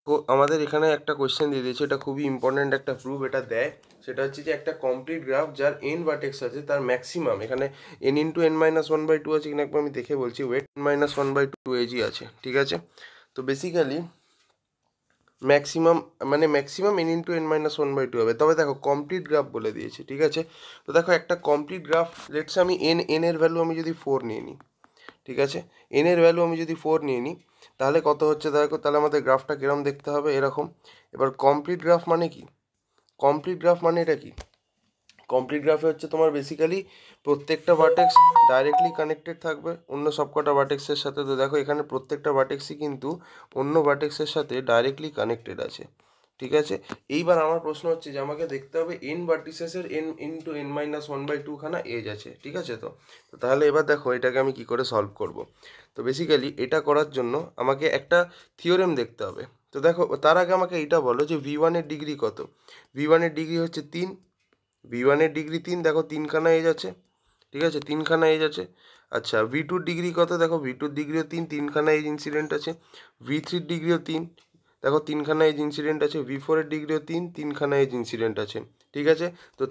তো আমাদের এখানে একটা কোয়েশ্চেন দিয়ে দিয়েছে, এটা খুবই ইম্পর্ট্যান্ট একটা প্রুফ এটা দেয়। সেটা হচ্ছে যে একটা কমপ্লিট গ্রাফ যার এন ভার্টেক্স আছে তার ম্যাক্সিমাম এখানে N into N minus one by two আছে কিনা একবার আমি দেখে বলছি। Wait N minus one by two edge আছে, ঠিক আছে। তো বেসিক্যালি ম্যাক্সিমাম মানে maximum N into N minus one by two হবে। তবে দেখো কমপ্লিট গ্রাফ বলে দিয়েছে, ঠিক আছে। তো দেখো একটা কমপ্লিট গ্রাফ, লেটস আমি এন এর ভ্যালু আমি যদি 4 নিয়ে নিই, ঠিক আছে, এন এর ভ্যালু আমি যদি 4 নিয়ে নিই, তাহলে কত হচ্ছে দেখো, তাহলে আমাদের গ্রাফটা কিরম দেখতে হবে, এরকম। এবার কমপ্লিট গ্রাফ মানে কি? কমপ্লিট গ্রাফ মানে এটা কি? কমপ্লিট গ্রাফে হচ্ছে তোমার বেসিক্যালি প্রত্যেকটা ভার্টেক্স ডাইরেক্টলি কানেক্টেড থাকবে অন্য সবকটা ভার্টেক্সের সাথে। তো দেখো এখানে প্রত্যেকটা ভার্টেক্সই কিন্তু অন্য ভার্টেক্সের সাথে ডাইরেক্টলি কানেক্টেড আছে, ঠিক আছে। এইবার আমার প্রশ্ন হচ্ছে যে আমাকে দেখতে হবে এন ভার্টিসেসের N into N minus one by two খানা এজ আছে, ঠিক আছে। তো তাহলে এবার দেখো এটাকে আমি কি করে সলভ করব। তো বেসিক্যালি এটা করার জন্য আমাকে একটা থিওরেম দেখতে হবে। তো দেখো তার আগে আমাকে এইটা বলো যে ভি ওয়ানের ডিগ্রি কত। ভি ওয়ানের ডিগ্রি হচ্ছে 3, ভি ওয়ানের ডিগ্রি 3, দেখো তিনখানা এজ আছে, ঠিক আছে, তিনখানা এজ আছে। আচ্ছা ভি টুর ডিগ্রি কত, দেখো ভি টুর ডিগ্রিও 3, তিনখানা এজ ইনসিডেন্ট আছে। ভি থ্রির ডিগ্রিও 3, দেখো তিনখানা এজ ইনসিডেন্ট আছে। ভি ফোরের ডিগ্রিও 3, তিনখানা এজ ইনসিডেন্ট আছে, ঠিক আছে। তো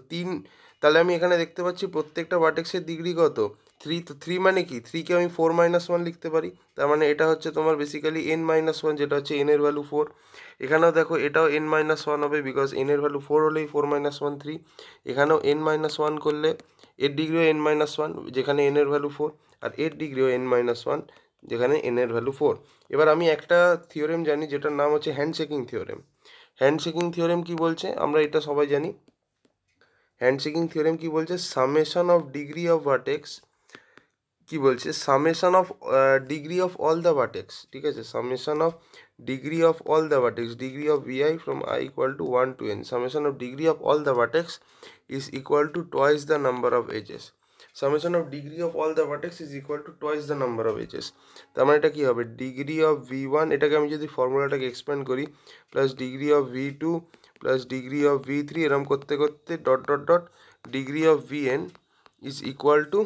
তাহলে আমি এখানে দেখতে পাচ্ছি প্রত্যেকটা ভার্টেক্সের ডিগ্রি কত, 3। তো 3 মানে কি, 3কে আমি 4 মাইনাস ওয়ান লিখতে পারি। তার মানে এটা হচ্ছে তোমার বেসিক্যালি এন মাইনাস ওয়ান, যেটা হচ্ছে এন এর ভ্যালু 4। এখানেও দেখো এটাও এন মাইনাস ওয়ান হবে, বিকজ এন এর ভ্যালু 4 হলেই 4 মাইনাস ওয়ান 3। এখানেও এন মাইনাস ওয়ান করলে এর ডিগ্রিও এন মাইনাস ওয়ান, যেখানে এন এর ভ্যালু 4, আর এর ডিগ্রিও এন মাইনাস ওয়ান, যেখানে এন এর ভ্যালু 4। এবার আমি একটা থিওরেম জানি যেটার নাম হচ্ছে হ্যান্ডশেকিং থিওরেম। হ্যান্ডশেকিং থিওরেম কি বলছে আমরা এটা সবাই জানি। হ্যান্ডশেকিং থিওরেম কি বলছে, summation of degree of vertex, কি বলছে, summation of degree of all the vertex, ঠিক আছে, summation of degree of all the vertex, degree of vi from I equal to 1 to n, summation of degree of all the vertex is equal to twice the number of edges. Summation of degree of all the vertex is equal to twice the number of edges. তার মানে এটা কি হবে, degree of v1, এটাকে আমি যদি ফর্মুলাটাকে expand করি, plus degree of v2 plus degree of v3, এরম করতে করতে dot dot dot degree of vn is equal to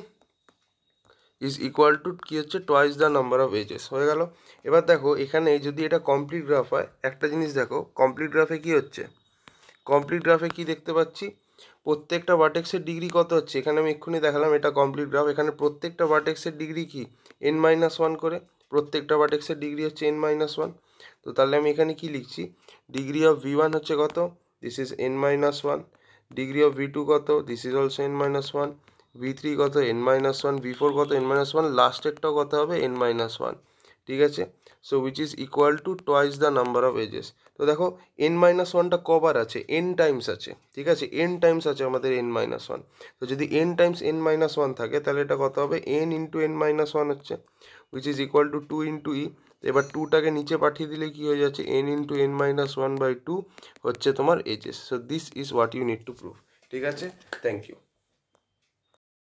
কি হচ্ছে, twice the number of edges, হয়ে গেল। এবার দেখো এখানে যদি এটা কমপ্লিট গ্রাফ হয়, একটা জিনিস দেখো কমপ্লিট গ্রাফে কি হচ্ছে, কমপ্লিট গ্রাফে কি দেখতে পাচ্ছি, প্রত্যেকটা ভার্টেক্সের ডিগ্রি কত হচ্ছে, এখানে আমি এক্ষুনি দেখালাম এটা কমপ্লিট গ্রাফ। এখানে প্রত্যেকটা ভার্টেক্সের ডিগ্রি কি এন মাইনাস ওয়ান করে, প্রত্যেকটা ভার্টেক্সের ডিগ্রি হচ্ছে এন মাইনাস ওয়ান। তো তাহলে আমি এখানে কি লিখছি, ডিগ্রি অফ ভি ওয়ান হচ্ছে কত, this is N minus one. Degree of V two কত, this is also N minus one. V three কত, N minus one. V four কত, এন মাইনাস ওয়ান। লাস্টেরটাও কত হবে, এন মাইনাস ওয়ান, ঠিক আছে। So which is equal to twice the number of edges. তো দেখো এন মাইনাস ওয়ানটা কবার আছে, এন টাইমস আছে, ঠিক আছে, এন টাইমস আছে আমাদের এন মাইনাস ওয়ান। তো যদি N times N minus one থাকে তাহলে এটা কত হবে, N into N minus one হচ্ছে, which is equal to two into E. এবার টুটাকে নিচে পাঠিয়ে দিলে কি হয়ে যাচ্ছে, N into N minus one by two হচ্ছে তোমার edges. So this is what you need to prove, ঠিক আছে। Thank you.